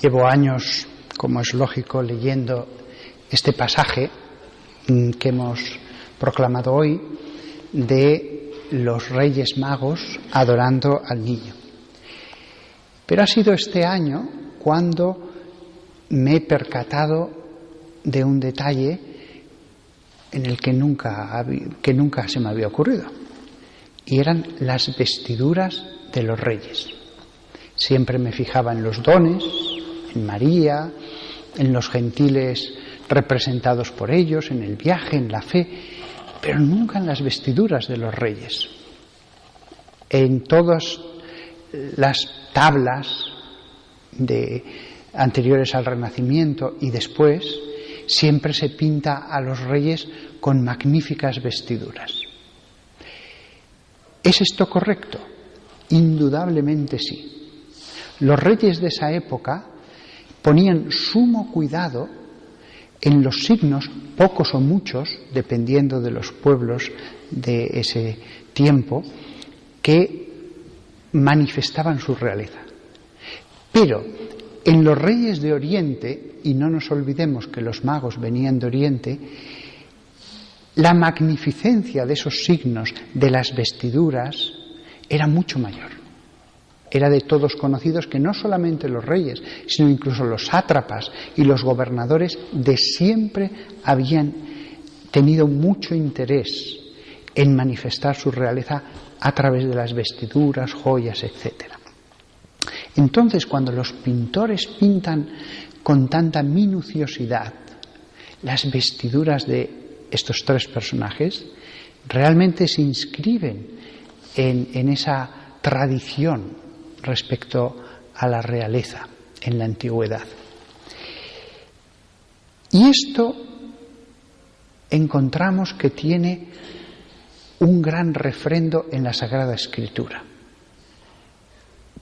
Llevo años, como es lógico, leyendo este pasaje que hemos proclamado hoy de los Reyes Magos adorando al niño. Pero ha sido este año cuando me he percatado de un detalle en el que nunca se me había ocurrido, y eran las vestiduras de los reyes. Siempre me fijaba en los dones, en María, en los gentiles representados por ellos, en el viaje, en la fe, pero nunca en las vestiduras de los reyes. En todas las tablas anteriores al Renacimiento y después, siempre se pinta a los reyes con magníficas vestiduras. ¿Es esto correcto? Indudablemente sí. Los reyes de esa época ponían sumo cuidado en los signos, pocos o muchos, dependiendo de los pueblos de ese tiempo, que manifestaban su realeza. Pero en los reyes de Oriente, y no nos olvidemos que los magos venían de Oriente, la magnificencia de esos signos, de las vestiduras, era mucho mayor. Era de todos conocidos que no solamente los reyes, sino incluso los sátrapas y los gobernadores de siempre habían tenido mucho interés en manifestar su realeza a través de las vestiduras, joyas, etc. Entonces, cuando los pintores pintan con tanta minuciosidad las vestiduras de estos tres personajes, realmente se inscriben en esa tradición respecto a la realeza en la antigüedad. Y esto encontramos que tiene un gran refrendo en la Sagrada Escritura,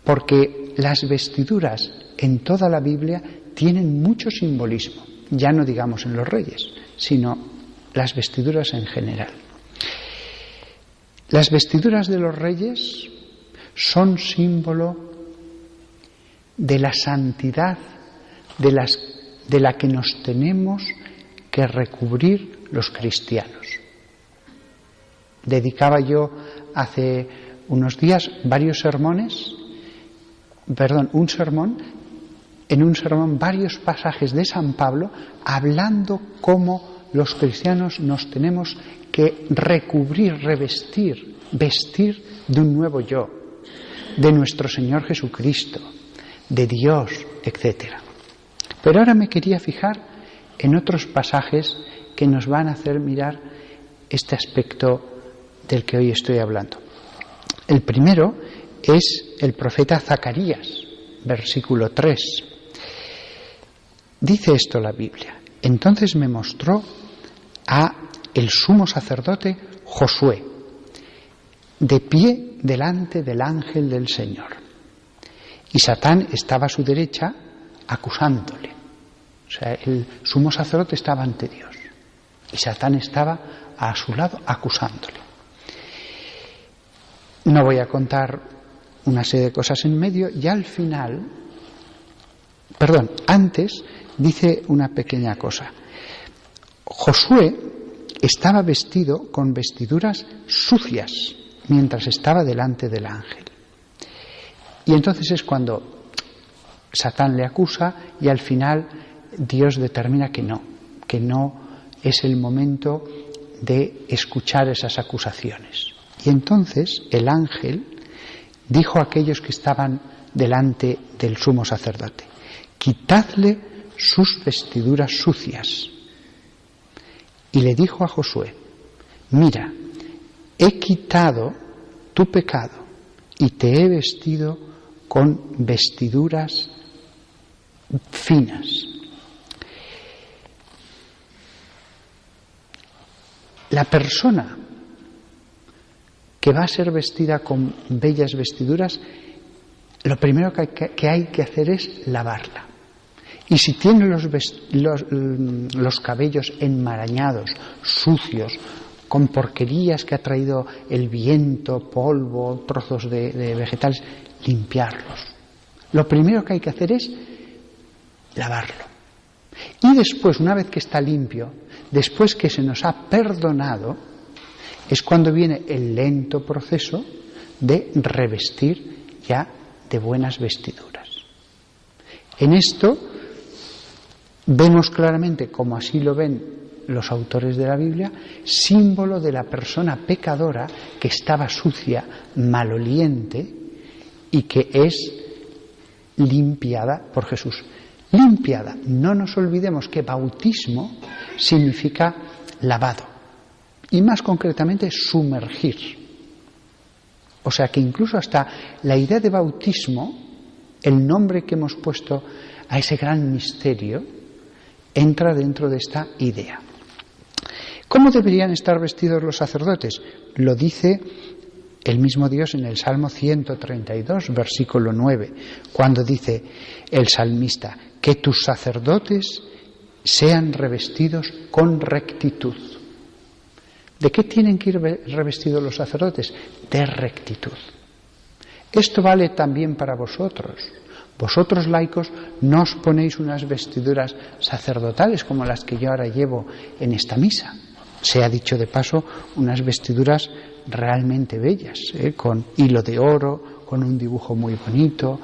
porque las vestiduras en toda la Biblia tienen mucho simbolismo, ya no digamos en los reyes, sino las vestiduras en general. Las vestiduras de los reyes son símbolo de la santidad de la que nos tenemos que recubrir los cristianos. Dedicaba yo hace unos días varios pasajes de San Pablo, hablando cómo los cristianos nos tenemos que recubrir, vestir de un nuevo yo, de nuestro Señor Jesucristo, de Dios, etc. Pero ahora me quería fijar en otros pasajes que nos van a hacer mirar este aspecto del que hoy estoy hablando. El primero es el profeta Zacarías, versículo 3. Dice esto la Biblia: entonces me mostró a el sumo sacerdote Josué, de pie delante del ángel del Señor. Y Satán estaba a su derecha acusándole. O sea, el sumo sacerdote estaba ante Dios y Satán estaba a su lado acusándole. No voy a contar una serie de cosas en medio, y al final, antes dice una pequeña cosa. Josué estaba vestido con vestiduras sucias mientras estaba delante del ángel. Y entonces es cuando Satán le acusa y al final Dios determina que no es el momento de escuchar esas acusaciones. Y entonces el ángel dijo a aquellos que estaban delante del sumo sacerdote: quitadle sus vestiduras sucias. Y le dijo a Josué: mira, he quitado tu pecado y te he vestido con vestiduras finas. La persona que va a ser vestida con bellas vestiduras, lo primero que hay que hacer es lavarla. Y si tiene los cabellos enmarañados, sucios, con porquerías que ha traído el viento, polvo, trozos de vegetales, limpiarlos. Lo primero que hay que hacer es lavarlo. Y después, una vez que está limpio, después que se nos ha perdonado, es cuando viene el lento proceso de revestir ya de buenas vestiduras. En esto vemos claramente, como así lo ven los autores de la Biblia, símbolo de la persona pecadora que estaba sucia, maloliente y que es limpiada por Jesús. Limpiada. No nos olvidemos que bautismo significa lavado y más concretamente sumergir. O sea que incluso hasta la idea de bautismo, el nombre que hemos puesto a ese gran misterio, entra dentro de esta idea. ¿Cómo deberían estar vestidos los sacerdotes? Lo dice el mismo Dios en el Salmo 132, versículo 9, cuando dice el salmista, que tus sacerdotes sean revestidos con rectitud. ¿De qué tienen que ir revestidos los sacerdotes? De rectitud. Esto vale también para vosotros. Vosotros, laicos, no os ponéis unas vestiduras sacerdotales como las que yo ahora llevo en esta misa. Se ha dicho de paso, unas vestiduras realmente bellas, con hilo de oro, con un dibujo muy bonito.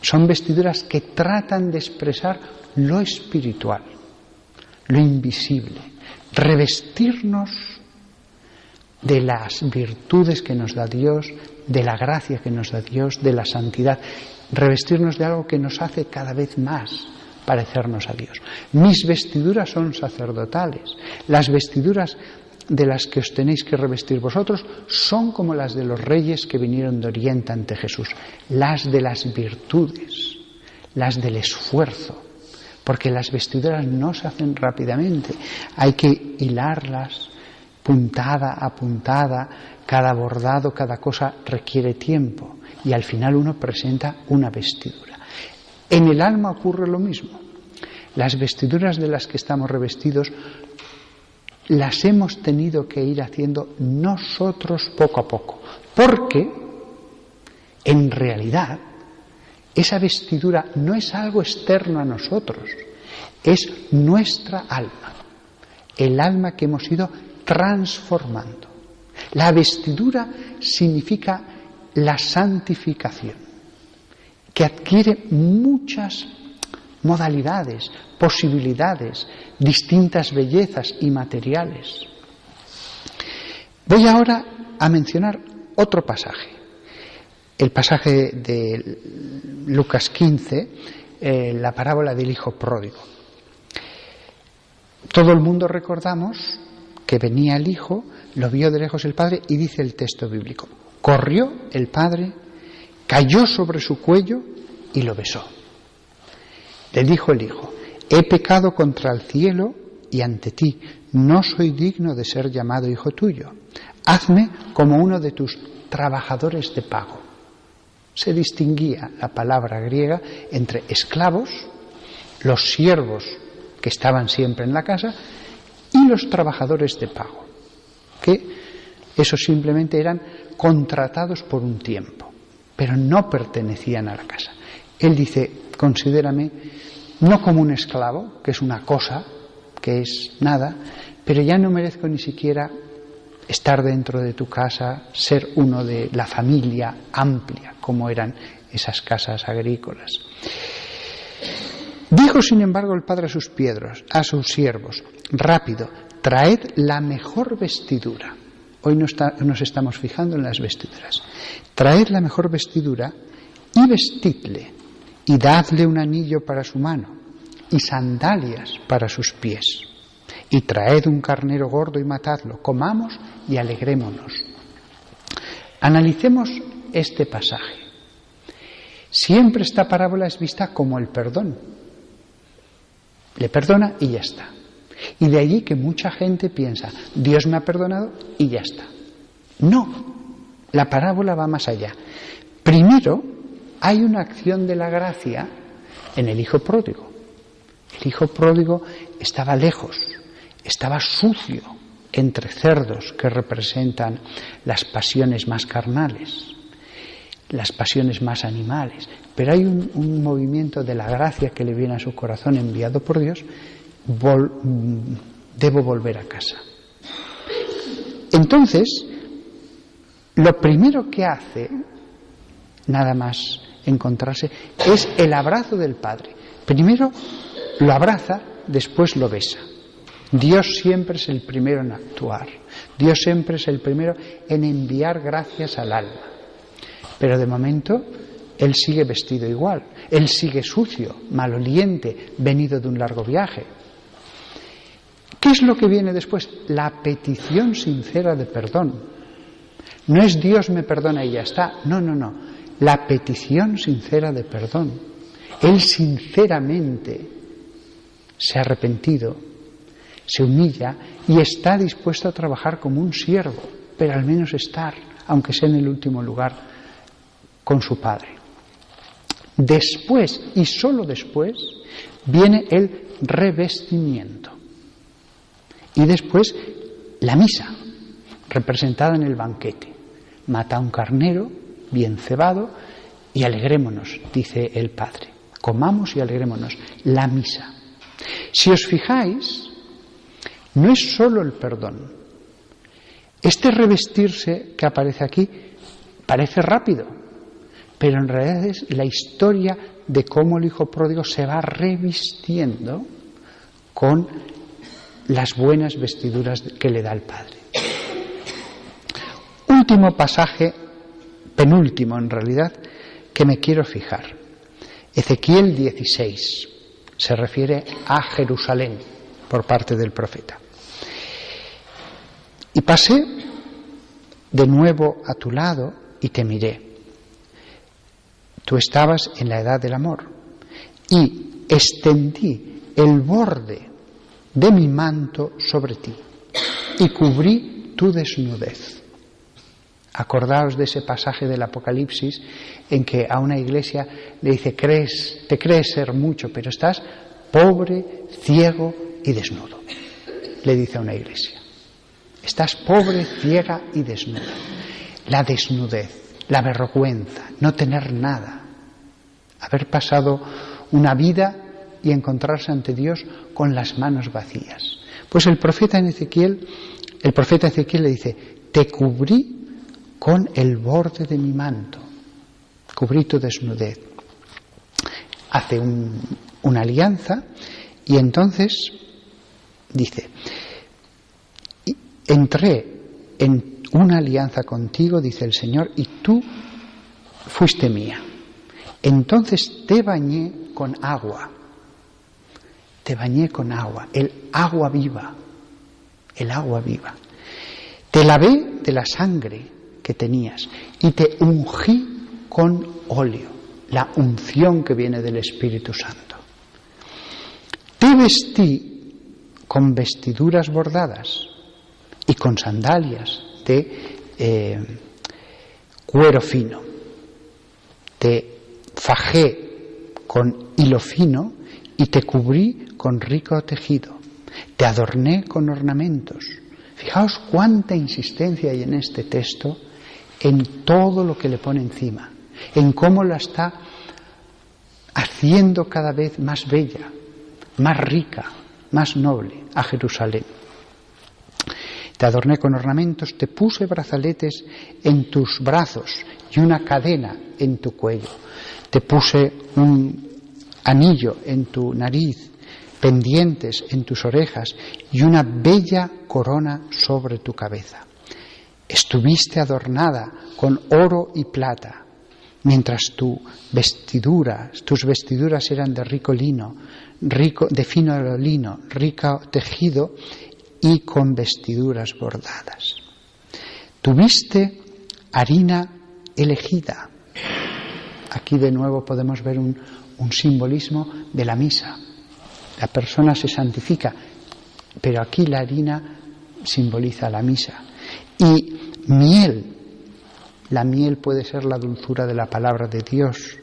Son vestiduras que tratan de expresar lo espiritual, lo invisible, revestirnos de las virtudes que nos da Dios, de la gracia que nos da Dios, de la santidad, revestirnos de algo que nos hace cada vez más parecernos a Dios. Mis vestiduras son sacerdotales. Las vestiduras de las que os tenéis que revestir vosotros son como las de los reyes que vinieron de Oriente ante Jesús, las de las virtudes, las del esfuerzo, porque las vestiduras no se hacen rápidamente, hay que hilarlas puntada a puntada, cada bordado, cada cosa requiere tiempo y al final uno presenta una vestidura. En el alma ocurre lo mismo. Las vestiduras de las que estamos revestidos las hemos tenido que ir haciendo nosotros poco a poco, porque en realidad esa vestidura no es algo externo a nosotros, es nuestra alma, el alma que hemos ido transformando. La vestidura significa la santificación, que adquiere muchas modalidades, posibilidades, distintas bellezas y materiales. Voy ahora a mencionar otro pasaje, el pasaje de Lucas 15, la parábola del hijo pródigo. Todo el mundo recordamos que venía el hijo, lo vio de lejos el padre y dice el texto bíblico, corrió el padre, cayó sobre su cuello y lo besó. Le dijo el hijo, he pecado contra el cielo y ante ti, no soy digno de ser llamado hijo tuyo. Hazme como uno de tus trabajadores de pago. Se distinguía la palabra griega entre esclavos, los siervos que estaban siempre en la casa, y los trabajadores de pago, que esos simplemente eran contratados por un tiempo, pero no pertenecían a la casa. Él dice, considérame no como un esclavo, que es una cosa, que es nada, pero ya no merezco ni siquiera estar dentro de tu casa, ser uno de la familia amplia, como eran esas casas agrícolas. Dijo, sin embargo, el padre a sus siervos, rápido, traed la mejor vestidura. Hoy nos estamos fijando en las vestiduras. Traed la mejor vestidura y vestidle, y dadle un anillo para su mano, y sandalias para sus pies. Y traed un carnero gordo y matadlo, comamos y alegrémonos. Analicemos este pasaje. Siempre esta parábola es vista como el perdón. Le perdona y ya está. Y de allí que mucha gente piensa, Dios me ha perdonado y ya está. No, la parábola va más allá. Primero, hay una acción de la gracia en el hijo pródigo. El hijo pródigo estaba lejos, estaba sucio entre cerdos que representan las pasiones más carnales. las pasiones más animales, pero hay un movimiento de la gracia que le viene a su corazón enviado por Dios. Debo volver a casa. Entonces, lo primero que hace, nada más encontrarse, es el abrazo del Padre. Primero lo abraza, después lo besa. Dios siempre es el primero en actuar. Dios siempre es el primero en enviar gracias al alma. Pero de momento, Él sigue vestido igual. Él sigue sucio, maloliente, venido de un largo viaje. ¿Qué es lo que viene después? La petición sincera de perdón. No es Dios me perdona y ya está. No. La petición sincera de perdón. Él sinceramente se ha arrepentido, se humilla y está dispuesto a trabajar como un siervo, pero al menos estar, aunque sea en el último lugar, con su Padre. Después, y solo después, viene el revestimiento. Y después la misa, representada en el banquete. Mata un carnero bien cebado y alegrémonos, dice el Padre. Comamos y alegrémonos. La misa. Si os fijáis, no es solo el perdón. Este revestirse que aparece aquí parece rápido, pero en realidad es la historia de cómo el hijo pródigo se va revistiendo con las buenas vestiduras que le da el Padre. Último pasaje, penúltimo en realidad, que me quiero fijar. Ezequiel 16 se refiere a Jerusalén por parte del profeta. Y pasé de nuevo a tu lado y te miré. Tú estabas en la edad del amor y extendí el borde de mi manto sobre ti y cubrí tu desnudez. Acordaos de ese pasaje del Apocalipsis en que a una iglesia le dice, te crees ser mucho, pero estás pobre, ciego y desnudo. Le dice a una iglesia. Estás pobre, ciega y desnuda. La desnudez, la vergüenza, no tener nada. Haber pasado una vida y encontrarse ante Dios con las manos vacías. Pues el profeta Ezequiel le dice, te cubrí con el borde de mi manto, cubrí tu desnudez. Hace una alianza y entonces dice, entré en una alianza contigo, dice el Señor, y tú fuiste mía. Entonces te bañé con agua. Te bañé con agua, el agua viva, el agua viva. Te lavé de la sangre que tenías y te ungí con óleo, la unción que viene del Espíritu Santo. Te vestí con vestiduras bordadas y con sandalias de cuero fino. Te fajé con hilo fino y te cubrí con rico tejido. Te adorné con ornamentos. Fijaos cuánta insistencia hay en este texto en todo lo que le pone encima, en cómo la está haciendo cada vez más bella, más rica, más noble a Jerusalén. Te adorné con ornamentos, te puse brazaletes en tus brazos y una cadena en tu cuello. Te puse un anillo en tu nariz, pendientes en tus orejas y una bella corona sobre tu cabeza. Estuviste adornada con oro y plata, mientras tus vestiduras eran de rico lino, de fino lino, rico tejido y con vestiduras bordadas. Tuviste harina elegida. Aquí de nuevo podemos ver un simbolismo de la misa. La persona se santifica, pero aquí la harina simboliza la misa. Y miel, la miel puede ser la dulzura de la palabra de Dios,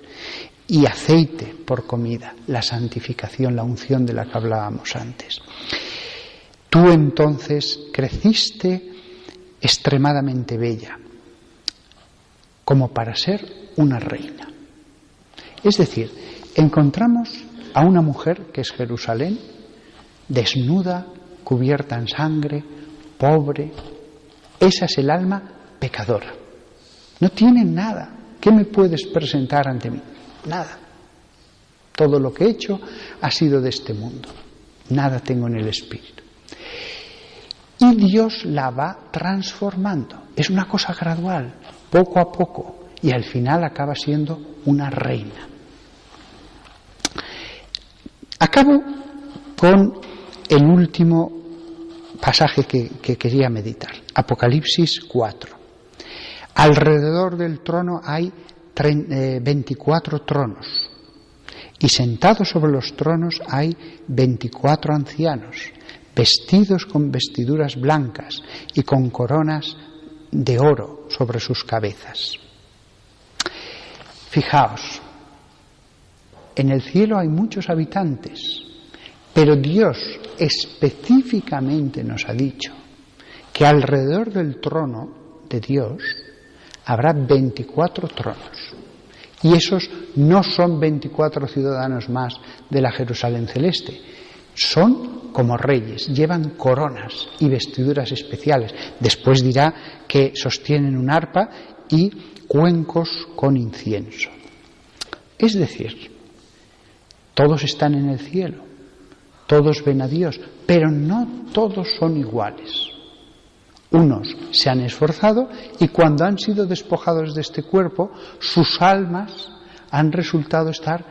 y aceite por comida, la santificación, la unción de la que hablábamos antes. Tú entonces creciste extremadamente bella, como para ser una reina. Es decir, encontramos a una mujer que es Jerusalén, desnuda, cubierta en sangre, pobre. Esa es el alma pecadora. No tiene nada. ¿Qué me puedes presentar ante mí? Nada. Todo lo que he hecho ha sido de este mundo. Nada tengo en el espíritu. Y Dios la va transformando. Es una cosa gradual, poco a poco, y al final acaba siendo una reina. Acabo con el último pasaje que quería meditar, Apocalipsis 4. Alrededor del trono hay 24 tronos, y sentados sobre los tronos hay 24 ancianos, vestidos con vestiduras blancas y con coronas de oro sobre sus cabezas. Fijaos, en el cielo hay muchos habitantes, pero Dios específicamente nos ha dicho que alrededor del trono de Dios habrá 24 tronos. Y esos no son 24 ciudadanos más de la Jerusalén celeste. Son como reyes, llevan coronas y vestiduras especiales. Después dirá que sostienen un arpa y cuencos con incienso. Es decir, todos están en el cielo, todos ven a Dios, pero no todos son iguales. Unos se han esforzado y cuando han sido despojados de este cuerpo, sus almas han resultado estar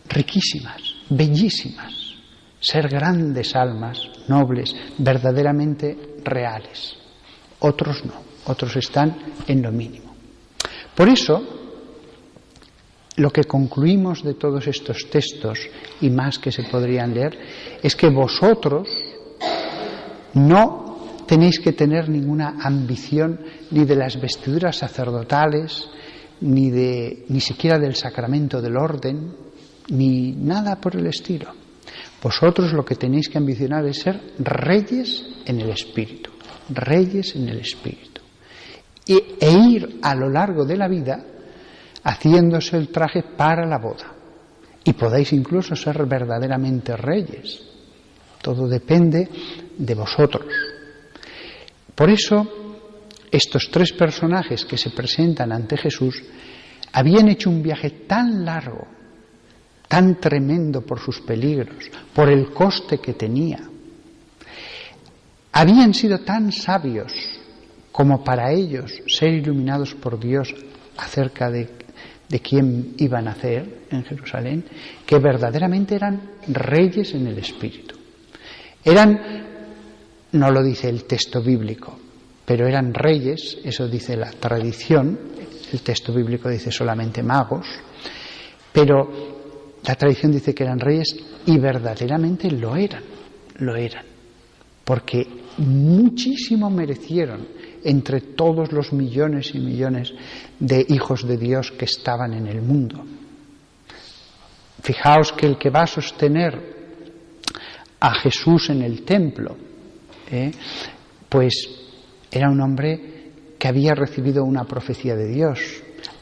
riquísimas, bellísimas, ser grandes almas, nobles, verdaderamente reales. Otros no, otros están en lo mínimo. Por eso, lo que concluimos de todos estos textos, y más que se podrían leer, es que vosotros no tenéis que tener ninguna ambición ni de las vestiduras sacerdotales, ni siquiera del sacramento del orden, ni nada por el estilo. Vosotros lo que tenéis que ambicionar es ser reyes en el Espíritu, reyes en el Espíritu, e ir a lo largo de la vida haciéndose el traje para la boda. Y podéis incluso ser verdaderamente reyes. Todo depende de vosotros. Por eso, estos tres personajes que se presentan ante Jesús habían hecho un viaje tan largo, tan tremendo por sus peligros, por el coste que tenía. Habían sido tan sabios como para ellos ser iluminados por Dios acerca de quién iban a nacer en Jerusalén, que verdaderamente eran reyes en el Espíritu. Eran, no lo dice el texto bíblico, pero eran reyes, eso dice la tradición, el texto bíblico dice solamente magos, pero la tradición dice que eran reyes y verdaderamente lo eran, porque muchísimo merecieron entre todos los millones y millones de hijos de Dios que estaban en el mundo. Fijaos que el que va a sostener a Jesús en el templo, pues era un hombre que había recibido una profecía de Dios.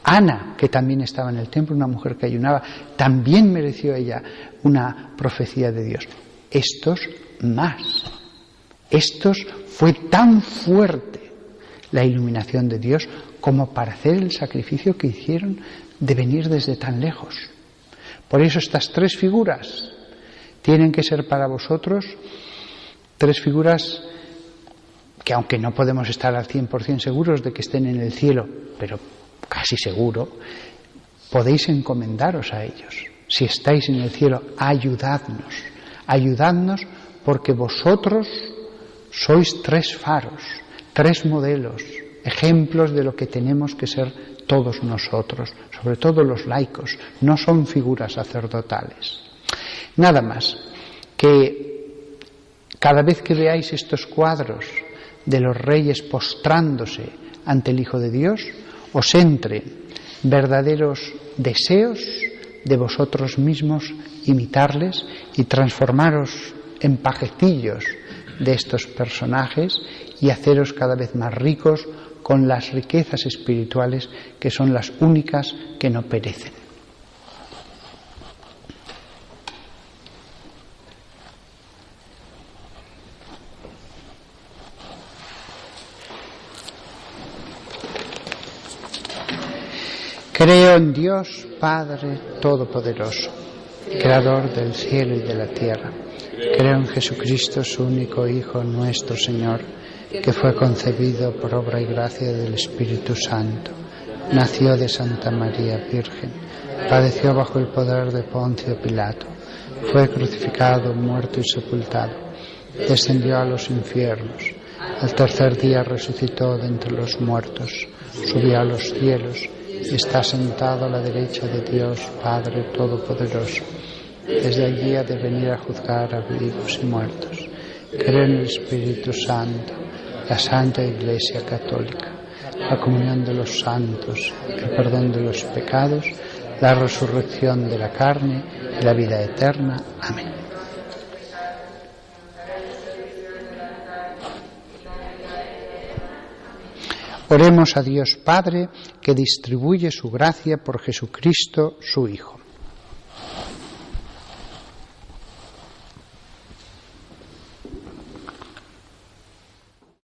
Ana, que también estaba en el templo, una mujer que ayunaba, también mereció ella una profecía de Dios. Estos más. Estos fue tan fuerte la iluminación de Dios como para hacer el sacrificio que hicieron de venir desde tan lejos. Por eso estas tres figuras tienen que ser para vosotros tres figuras que, aunque no podemos estar al 100% seguros de que estén en el cielo, pero casi seguro, podéis encomendaros a ellos. Si estáis en el cielo, ayudadnos porque vosotros sois tres faros, tres modelos, ejemplos de lo que tenemos que ser todos nosotros, sobre todo los laicos, no son figuras sacerdotales. Nada más, que cada vez que veáis estos cuadros de los reyes postrándose ante el Hijo de Dios, os entren verdaderos deseos de vosotros mismos imitarles y transformaros en pajecillos de estos personajes y haceros cada vez más ricos con las riquezas espirituales que son las únicas que no perecen. Creo en Dios, Padre Todopoderoso, Creador del cielo y de la tierra. Creo en Jesucristo, su único Hijo, nuestro Señor, que fue concebido por obra y gracia del Espíritu Santo. Nació de Santa María Virgen, padeció bajo el poder de Poncio Pilato, fue crucificado, muerto y sepultado, descendió a los infiernos, al tercer día resucitó de entre los muertos, subió a los cielos y está sentado a la derecha de Dios Padre Todopoderoso. Desde allí ha de venir a juzgar a vivos y muertos. Creo en el Espíritu Santo, la Santa Iglesia Católica, la comunión de los santos, el perdón de los pecados, la resurrección de la carne y la vida eterna. Amén. Oremos a Dios Padre, que distribuye su gracia por Jesucristo, su Hijo.